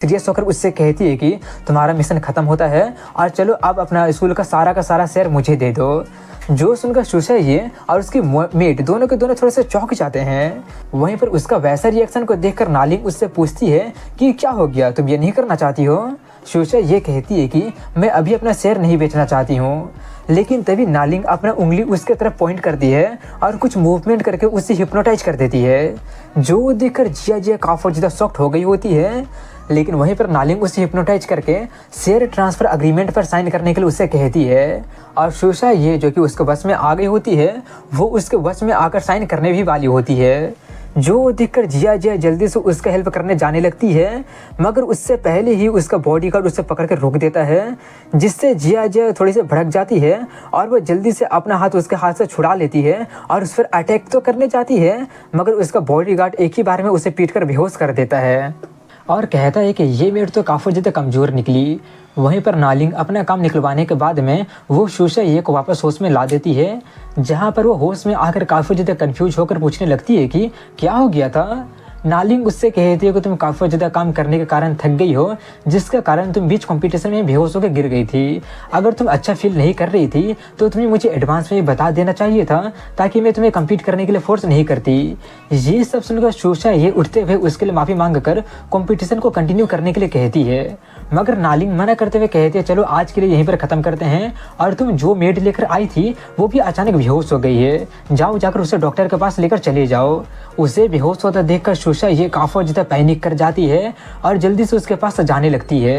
Serious होकर उससे कहती है कि तुम्हारा मिशन खत्म होता है और चलो अब अपना स्कूल का सारा शेयर मुझे दे दो। जो सुनकर शुशा ये और उसकी मेट दोनों के दोनों थोड़े से चौंक जाते हैं। वहीं पर उसका वैसा रिएक्शन को देखकर नालिंग उससे पूछती है कि क्या हो गया, तुम ये नहीं करना चाहती हो? शुशा ये कहती है कि मैं अभी अपना शेयर नहीं बेचना चाहती हूँ। लेकिन तभी नालिंग अपना उंगली उसके तरफ पॉइंट करती है और कुछ मूवमेंट करके उसे हिप्नोटाइज कर देती है। जो देखकर जिया काफ़ी ज़्यादा शॉक्ड हो गई होती है। लेकिन वहीं पर नालिंग उसे हिप्नोटाइज करके शेयर ट्रांसफ़र अग्रीमेंट पर साइन करने के लिए उससे कहती है और शुशा ये जो कि उसके वश में आ गई होती है वो उसके वश में आकर साइन करने भी वाली होती है। जो देखकर जिया जल्दी से उसका हेल्प करने जाने लगती है, मगर उससे पहले ही उसका बॉडीगार्ड उसे पकड़ कर रोक देता है, जिससे जिया थोड़ी सी भड़क जाती है और वो जल्दी से अपना हाथ उसके हाथ से छुड़ा लेती है और उस पर अटैक तो करने जाती है, मगर उसका बॉडीगार्ड एक ही बार में उसे पीट कर बेहोश कर देता है और कहता है कि ये मेट तो काफ़ी ज़्यादा कमज़ोर निकली। वहीं पर नालिंग अपना काम निकलवाने के बाद में वो शुशा ये को वापस होश में ला देती है, जहाँ पर वो होश में आकर काफ़ी ज़्यादा कंफ्यूज होकर पूछने लगती है कि क्या हो गया था। नालिंग उससे कहती है कि तुम काफ़ी ज़्यादा काम करने के कारण थक गई हो, जिसका कारण तुम बीच कंपटीशन में बेहोश होकर गिर गई थी। अगर तुम अच्छा फील नहीं कर रही थी तो तुम्हें मुझे एडवांस में बता देना चाहिए था, ताकि मैं तुम्हें कम्पीट करने के लिए फोर्स नहीं करती। ये सब सुनकर शुशा ये उठते हुए उसके लिए माफ़ी मांग कर कॉम्पिटिशन को कंटिन्यू करने के लिए कहती है, मगर नालिंग मना करते हुए कहती है चलो आज के लिए यहीं पर ख़त्म करते हैं, और तुम जो मेड लेकर आई थी वो भी अचानक बेहोश हो गई है, जाओ जाकर उसे डॉक्टर के पास लेकर चले जाओ। उसे बेहोश होता देखकर शुशा ये काफ़ी ज़्यादा पैनिक कर जाती है और जल्दी से उसके पास जाने लगती है।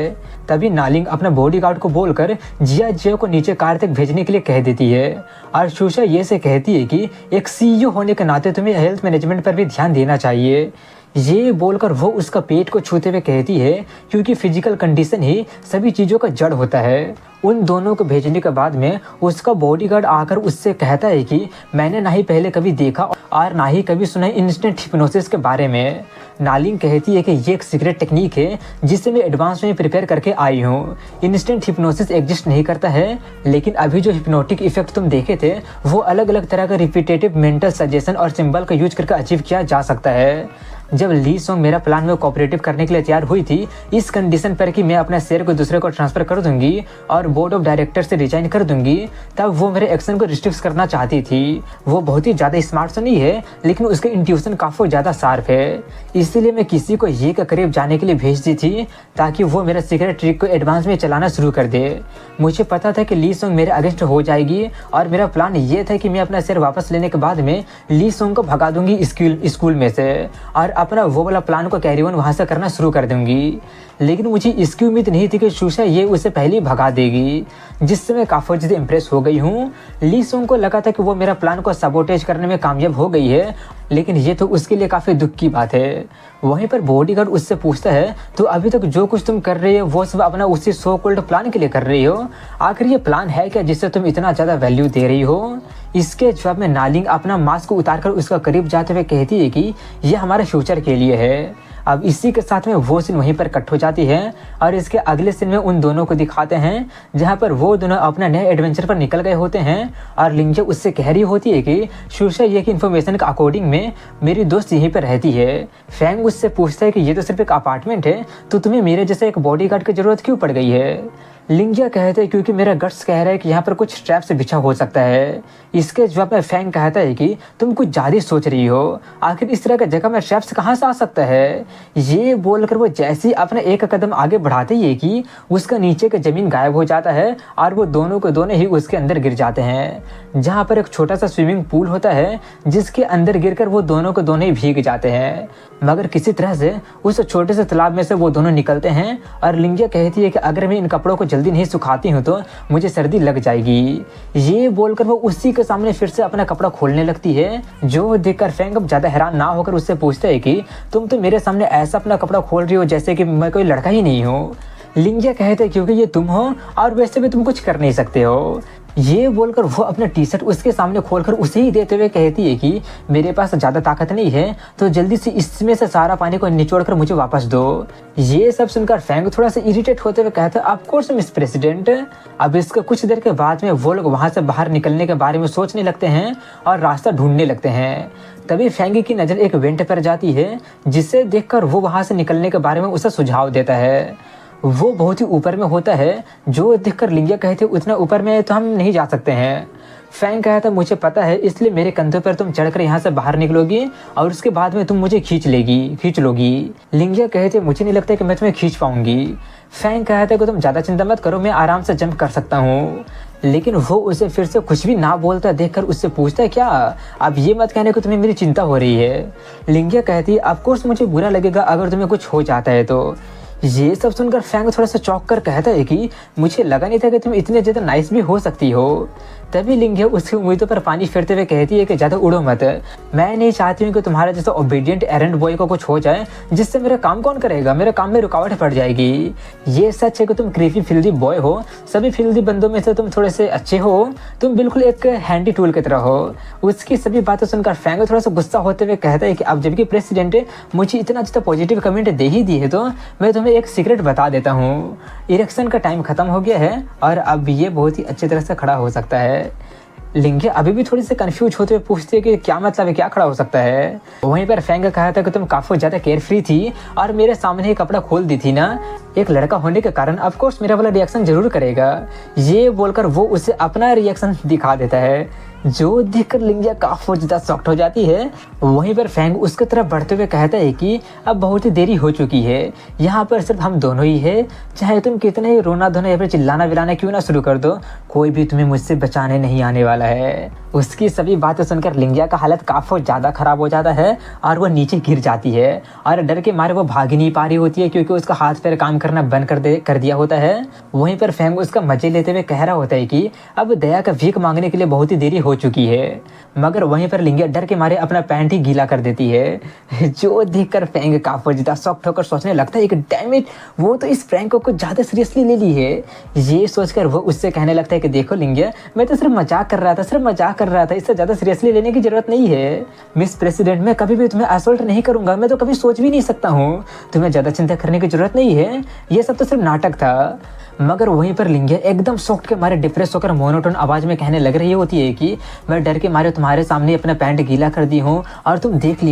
तभी नालिंग अपना बॉडीगार्ड को बोलकर जिया को नीचे कार तक भेजने के लिए कह देती है और शुशा ये से कहती है कि एक सीईओ होने के नाते तुम्हें हेल्थ मैनेजमेंट पर भी ध्यान देना चाहिए। ये बोलकर वो उसका पेट को छूते हुए कहती है क्योंकि फिजिकल कंडीशन ही सभी चीज़ों का जड़ होता है। उन दोनों को भेजने के बाद में उसका बॉडीगार्ड आकर उससे कहता है कि मैंने ना ही पहले कभी देखा और ना ही कभी सुना इंस्टेंट हिप्नोसिस के बारे में। नालिंग कहती है कि ये एक सीक्रेट टेक्निक है जिसे मैं एडवांस में प्रिपेयर करके आई हूँ। इंस्टेंट हिप्नोसिस एग्जिस्ट नहीं करता है, लेकिन अभी जो हिप्नोटिक इफेक्ट तुम देखे थे वो अलग अलग तरह का रिपीटेटिव मेंटल सजेशन और सिंबल का यूज करके अचीव किया जा सकता है। जब ली सोंग मेरा प्लान में कोऑपरेटिव करने के लिए तैयार हुई थी, इस कंडीशन पर कि मैं अपना शेयर को दूसरे को ट्रांसफर कर दूंगी और बोर्ड ऑफ डायरेक्टर से रिजाइन कर दूंगी, तब वो मेरे एक्शन को रिस्ट्रिक्ट करना चाहती थी। वो बहुत ही ज़्यादा स्मार्ट तो नहीं है, लेकिन उसके इंट्यूशन काफ़ी ज़्यादा शार्प है, इसीलिए मैं किसी को ये के करीब जाने के लिए भेज दी थी ताकि वो मेरा सीक्रेट ट्रिक को एडवांस में चलाना शुरू कर दे। मुझे पता था कि ली सोंग मेरे अगेंस्ट हो जाएगी और मेरा प्लान ये था कि मैं अपना शेयर वापस लेने के बाद में ली सोंग को भगा दूंगी स्कूल में से और अपना वो वाला प्लान को कैरी ऑन वहाँ से करना शुरू कर दूंगी। लेकिन मुझे इसकी उम्मीद नहीं थी कि शुशा ये उसे पहले ही भगा देगी, जिससे मैं काफ़ी ज़्यादा इम्प्रेस हो गई हूँ। ली सोंग को लगा था कि वो मेरा प्लान को सबोटेज करने में कामयाब हो गई है, लेकिन ये तो उसके लिए काफ़ी दुख की बात है। वहीं पर बॉडीगार्ड उससे पूछता है तो अभी तक जो कुछ तुम कर रही हो वो सब अपना उसी सो कॉल्ड प्लान के लिए कर रही हो, आखिर ये प्लान है क्या जिससे तुम इतना ज़्यादा वैल्यू दे रही हो? इसके जवाब में नालिंग अपना मास्क को उतारकर उसका करीब जाते हुए कहती है कि ये हमारे फ्यूचर के लिए है। अब इसी के साथ में वो सीन वहीं पर कट हो जाती है और इसके अगले सीन में उन दोनों को दिखाते हैं जहां पर वो दोनों अपना नए एडवेंचर पर निकल गए होते हैं और लिंजे उससे कह रही होती है कि शुशा ये की इन्फॉर्मेशन के अकॉर्डिंग में मेरी दोस्त यहीं पर रहती है। फैंग उससे पूछता है कि ये तो सिर्फ एक अपार्टमेंट है, तो तुम्हें मेरे जैसे एक बॉडीगार्ड की जरूरत क्यों पड़ गई है? लिंजिया कहते हैं क्योंकि मेरा गट्स कह रहा है कि यहाँ पर कुछ ट्रैप्स बिछा हो सकता है। इसके जवाब में फैंग कहता है कि तुम कुछ ज़्यादा सोच रही हो, आखिर इस तरह का जगह में ट्रैप्स कहाँ से आ सकता है? ये बोलकर वो जैसे ही अपना एक कदम आगे बढ़ाते ही कि उसका नीचे का ज़मीन गायब हो जाता है और वो दोनों के दोनों ही उसके अंदर गिर जाते हैं, जहाँ पर एक छोटा सा स्विमिंग पूल होता है जिसके अंदर गिरकर वो दोनों के दोनों ही भीग जाते हैं। मगर किसी तरह से उस छोटे से तालाब में से वो दोनों निकलते हैं और लिंजिया कहती है कि अगर मैं इन कपड़ों को जल्दी नहीं सुखाती हूँ तो मुझे सर्दी लग जाएगी। ये बोलकर वो उसी के सामने फिर से अपना कपड़ा खोलने लगती है, जो देखकर फैंग अब ज़्यादा हैरान ना होकर उससे पूछता है कि तुम तो मेरे सामने ऐसा अपना कपड़ा खोल रही हो जैसे कि मैं कोई लड़का ही नहीं हूँ। लिंजिया कहते हैं क्योंकि ये तुम हो और वैसे भी तुम कुछ कर नहीं सकते हो। ये बोलकर वो अपना टी शर्ट उसके सामने खोलकर उसे ही देते हुए कहती है कि मेरे पास ज़्यादा ताकत नहीं है, तो जल्दी से इसमें से सारा पानी को निचोड़ कर मुझे वापस दो। ये सब सुनकर फैंग थोड़ा सा इरिटेट होते हुए कहता है ऑफ कोर्स मिस प्रेसिडेंट। अब इसके कुछ देर के बाद में वो लोग वहाँ से बाहर निकलने के बारे में सोचने लगते हैं और रास्ता ढूंढने लगते हैं। तभी फैंग की नज़र एक वेंट पर जाती है, जिसे देखकर वो वहाँ से निकलने के बारे में उसे सुझाव देता है। वो बहुत ही ऊपर में होता है, जो देखकर लिंगिया कहते उतना ऊपर में तो हम नहीं जा सकते हैं। फैंग कहता मुझे पता है, इसलिए मेरे कंधों पर तुम चढ़कर यहाँ से बाहर निकलोगी और उसके बाद में तुम मुझे खींच लोगी। लिंगिया कहते मुझे नहीं लगता कि मैं तुम्हें खींच पाऊंगी। फैंग कहता है कि तुम ज़्यादा चिंता मत करो, मैं आराम से जंप कर सकता हूँ। लेकिन वो उसे फिर से कुछ भी ना बोलता देखकर उससे पूछता है क्या अब ये मत कहने को तुम्हें मेरी चिंता हो रही है। लिंगिया कहती है ऑफ कोर्स मुझे बुरा लगेगा अगर तुम्हें कुछ हो जाता है तो। ये सब सुनकर फैंग थोड़ा सा चौंक कर कहता है कि मुझे लगा नहीं था कि तुम इतने ज़्यादा नाइस भी हो सकती हो। तभी लिंगिया उसकी उम्मीदों पर पानी फेरते हुए कहती है कि ज़्यादा उड़ो मत, मैं नहीं चाहती हूँ कि तुम्हारा जैसा ओबीडियंट एरेंड बॉय को कुछ हो जाए जिससे मेरा काम कौन करेगा, मेरे काम में रुकावट पड़ जाएगी। ये सच है कि तुम क्रीपी फिल्दी बॉय हो, सभी फिल्दी बंदों में से तुम थोड़े से अच्छे हो, तुम बिल्कुल एक हैंडी टूल की तरह हो। उसकी सभी बातें सुनकर फैंग थोड़ा सा गुस्सा होते हुए कहता है कि अब जबकि प्रेसिडेंट मुझे इतना ज़्यादा पॉजिटिव कमेंट दे ही दी है तो मैं तुम्हें एक सीक्रेट बता देता हूँ। इलेक्शन का टाइम ख़त्म हो गया है और अब ये बहुत ही अच्छी तरह से खड़ा हो सकता है। लिंगिया अभी भी थोड़ी सी कंफ्यूज होते हुए पूछती है कि क्या मतलब है, क्या खड़ा हो सकता है। वहीं पर फैंग कहा था कि तुम काफ़ी ज़्यादा केयर फ्री थी और मेरे सामने ही कपड़ा खोल दी थी ना, एक लड़का होने के कारण ऑफ कोर्स मेरा वाला रिएक्शन जरूर करेगा। ये बोलकर वो उसे अपना रिएक्शन दिखा देता है, जो देखकर लिंगिया काफ़ी ज़्यादा शॉक्ड हो जाती है। वहीं पर फैंग उसकी तरफ बढ़ते हुए कहता है कि अब बहुत ही देरी हो चुकी है, यहाँ पर सिर्फ हम दोनों ही है, चाहे तुम कितने ही रोना धोना या फिर चिल्लाना विलाना क्यों ना शुरू कर दो, कोई भी तुम्हें मुझसे बचाने नहीं आने वाला है। उसकी सभी बातें सुनकर लिंगिया का हालत काफ़ी ज़्यादा ख़राब हो जाता है और वह नीचे गिर जाती है और डर के मारे वो भाग ही नहीं पा रही होती है क्योंकि उसका हाथ पैर काम करना बंद कर दिया होता है। वहीं पर फैंग उसका मजे लेते हुए कह रहा होता है कि अब दया का भीख मांगने के लिए बहुत ही देरी हो चुकी है, मगर वहीं पर लिंगिया डर के मारे अपना पैंट ही गीला कर देती है। जो देखकर फैंग काफ़ी ज़्यादा शॉक्ड होकर सोचने लगता है कि डैम इट, वो तो इस प्रैंक को कुछ ज़्यादा सीरियसली ले ली है। ये सोचकर वो उससे कहने लगता है कि देखो लिंगिया, मैं तो सिर्फ मजाक कर रहा था, इससे ज़्यादा सीरियसली लेने की जरूरत नहीं है। मिस प्रेसिडेंट, मैं कभी भी तुम्हें असॉल्ट नहीं करूंगा, मैं तो कभी सोच भी नहीं सकता हूँ, तुम्हें ज़्यादा चिंता करने की जरूरत नहीं है, ये सब तो सिर्फ नाटक था। मगर वहीं पर लिंगिया एकदम शॉक्ड के मारे डिप्रेस होकर मोनोटोन आवाज़ में कहने लग रही होती है कि मैं डर के मारे तुम्हारे सामने अपना पैंट गीला कर दी हूँ और तुम देख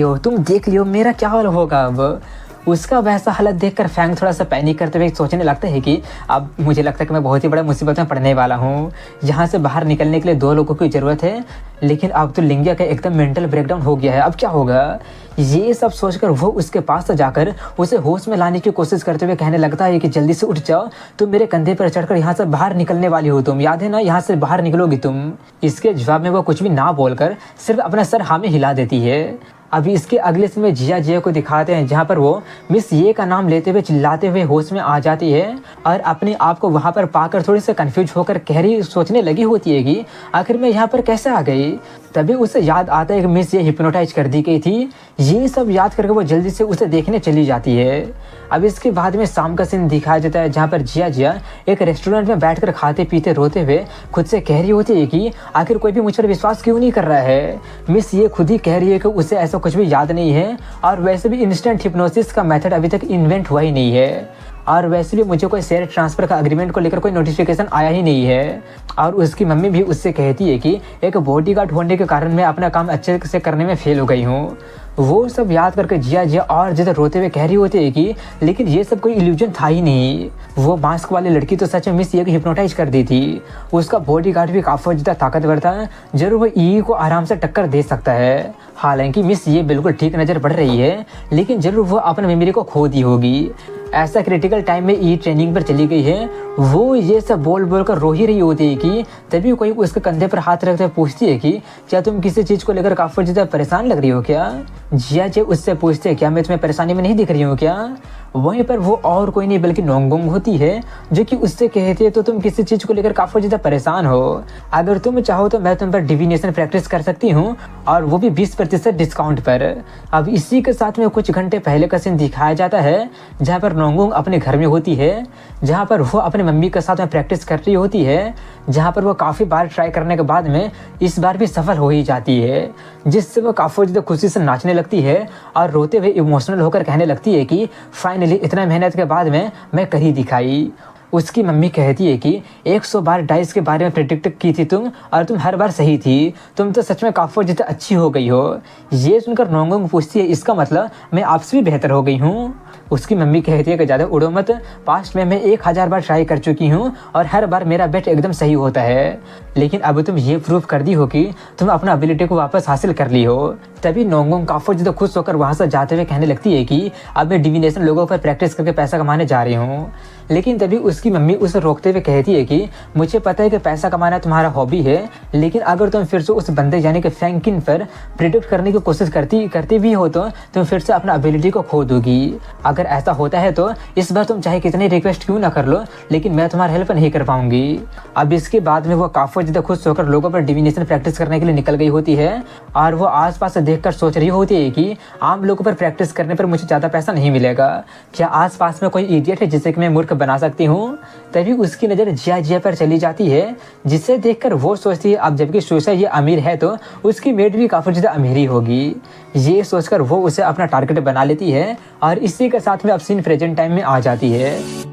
लियो मेरा क्या हाल होगा अब। उसका वैसा हालत देखकर फैंग थोड़ा सा पैनिक करते हुए सोचने लगता है कि अब मुझे लगता है कि मैं बहुत ही बड़ा मुसीबत में पड़ने वाला हूँ, यहाँ से बाहर निकलने के लिए 2 लोगों की ज़रूरत है, लेकिन अब तो लिंगिया का एकदम मेंटल ब्रेकडाउन हो गया है, अब क्या होगा। ये सब सोचकर वो उसके पास से जाकर उसे होश में लाने की कोशिश करते हुए कहने लगता है कि जल्दी से उठ जाओ, तुम मेरे कंधे पर चढ़कर यहाँ से बाहर निकलने वाली हो, तुम याद है ना, यहाँ से बाहर निकलोगी तुम। इसके जवाब में वो कुछ भी ना बोलकर सिर्फ अपना सर हाँ में हिला देती है। अभी इसके अगले सीन में जिया को दिखाते हैं, जहाँ पर वो मिस ये का नाम लेते हुए चिल्लाते हुए होश में आ जाती है और अपने आप को वहाँ पर पाकर थोड़ी सी कंफ्यूज होकर गहरी सोचने लगी होती है कि आखिर मैं यहाँ पर कैसे आ गई। तभी उसे याद आता है कि मिस ये हिप्नोटाइज कर दी गई थी। ये सब याद करके वो जल्दी से उसे देखने चली जाती है। अब इसके बाद में शाम का सीन दिखाया जाता है, जहाँ पर जिया एक रेस्टोरेंट में बैठकर खाते पीते रोते हुए खुद से कह रही होती है कि आखिर कोई भी मुझ पर विश्वास क्यों नहीं कर रहा है। मिस ये खुद ही कह रही है कि उसे ऐसा कुछ भी याद नहीं है और वैसे भी इंस्टेंट हिप्नोसिस का मेथड अभी तक इन्वेंट हुआ ही नहीं है, और वैसे भी मुझे कोई शेयर ट्रांसफ़र का एग्रीमेंट को लेकर कोई नोटिफिकेशन आया ही नहीं है। और उसकी मम्मी भी उससे कहती है कि एक बॉडीगार्ड होने के कारण मैं अपना काम अच्छे से करने में फेल हो गई हूँ। वो सब याद करके जिया और ज़्यादा रोते हुए कह रही होती है कि लेकिन ये सब कोई इल्यूजन था ही नहीं, वो मास्क वाली लड़की तो सच में मिस ये को हिप्नोटाइज कर दी थी। उसका बॉडीगार्ड भी काफ़ी ज़्यादा ताकतवर था, जरूर वो ई को आराम से टक्कर दे सकता है। हालांकि मिस ये बिल्कुल ठीक नज़र पड़ रही है, लेकिन जरूर वो अपनी मेमोरी को खो दी होगी। ऐसा क्रिटिकल टाइम में ई ट्रेनिंग पर चली गई है। वो ये सब बोल कर रो ही रही होती है कि तभी कोई उसके कंधे पर हाथ रखते हुए पूछती है कि क्या तुम किसी चीज़ को लेकर काफ़ी ज़्यादा परेशान लग रही हो क्या। जिया उससे पूछते हैं क्या मैं तुम्हें परेशानी में नहीं दिख रही हूँ क्या। वहीं पर वो और कोई नहीं बल्कि नोंगबोंग होती है, जो कि उससे कहती है तो तुम किसी चीज़ को लेकर काफ़ी ज़्यादा परेशान हो, अगर तुम चाहो तो मैं तुम पर डिविनेशन प्रैक्टिस कर सकती हूँ, और वो भी 20% डिस्काउंट पर। अब इसी के साथ में कुछ घंटे पहले का सीन दिखाया जाता है, जहाँ पर नोंगबोंग अपने घर में होती है, जहाँ पर वो अपने मम्मी के साथ में प्रैक्टिस कर रही होती है, जहाँ पर वो काफ़ी बार ट्राई करने के बाद में इस बार भी सफल हो ही जाती है, जिससे वो काफ़ी ज़्यादा खुशी से नाचने लगती है और रोते हुए इमोशनल होकर कहने लगती है कि फाइनली इतना मेहनत के बाद में मैं कर ही दिखाई। उसकी मम्मी कहती है कि 100 बार डाइस के बारे में प्रेडिक्ट की थी तुम, और तुम हर बार सही थी, तुम तो सच में काफ़ी ज़्यादा अच्छी हो गई हो। ये सुनकर नोंगबोंग पूछती है इसका मतलब मैं आपसे भी बेहतर हो गई हूँ। उसकी मम्मी कहती है कि ज़्यादा उड़ो मत, पास्ट में मैं 1000 बार ट्राई कर चुकी हूँ और हर बार मेरा बेट एकदम सही होता है, लेकिन अब तुम ये प्रूव कर दी हो कि तुम अपना एबिलिटी को वापस हासिल कर ली हो। तभी नोंगबोंग काफ़ी ज़्यादा खुश होकर वहाँ से जाते हुए कहने लगती है कि अब मैं डिविनेशन लोगों पर प्रैक्टिस करके पैसा कमाने जा रही हूँ। लेकिन तभी उसकी मम्मी उसे रोकते हुए कहती है कि मुझे पता है कि पैसा कमाना तुम्हारा हॉबी है, लेकिन अगर तुम फिर से उस बंदे यानी कि फ्रैंकिन पर प्रिडिक्ट करने की कोशिश करती भी हो तो तुम फिर से अपना एबिलिटी को खो दोगी। अगर ऐसा होता है तो इस बार तुम चाहे कितनी रिक्वेस्ट क्यों ना कर लो, लेकिन मैं तुम्हारा हेल्प नहीं कर पाऊंगी। अब इसके बाद में वो काफ़ी ज़्यादा खुश होकर लोगों पर डिविनेशन प्रैक्टिस करने के लिए निकल गई होती है, और वो आसपास से देखकर सोच रही होती है कि आम लोगों पर प्रैक्टिस करने पर मुझे ज़्यादा पैसा नहीं मिलेगा, क्या आसपास में कोई इडियट है जिससे कि मैं मूर्ख बना सकती हूँ। तभी उसकी नज़र जिया पर चली जाती है, जिसे देखकर वो सोचती है अब जबकि सुशा ये अमीर है तो उसकी मेड भी काफ़ी ज़्यादा अमीर ही होगी। ये सोचकर वो उसे अपना टारगेट बना लेती है, और इसी के साथ में अब सीन प्रेजेंट टाइम में आ जाती है।